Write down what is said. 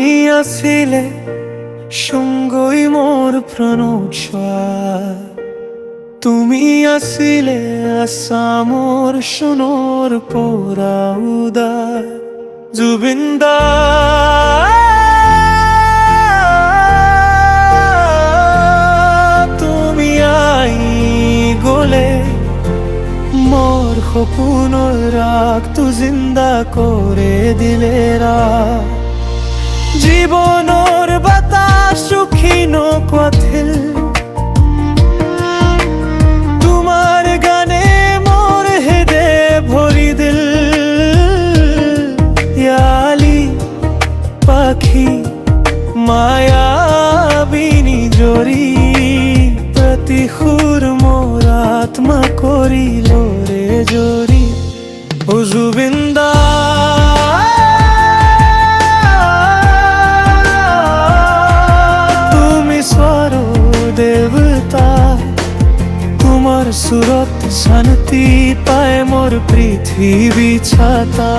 তুমি আছিলে সঙ্গই মোর প্ৰণোচ্ছ্বাস, তুমি আছিলে আশা মোর সোণৰ পৰা উদাৰ। জুবিন দা তুমি আই গলে মোর সপোনৰ ৰাগটো জিন্দা কৰে দিলে ৰাগ। জীবনৰ বাতাস সুখী নকথিল, তোমাৰ গানে মোৰ হৃদে ভৰি দিল। ইয়ালি পাখি মায়াবিনী জৰি, প্ৰতি সুৰ মোৰ আত্মা কৰিল ৰে জৰি। ও জুবিন দা দেৱতা, তোমাৰ সুৰত শান্তি পায় মোৰ পৃথিৱী ছাতা।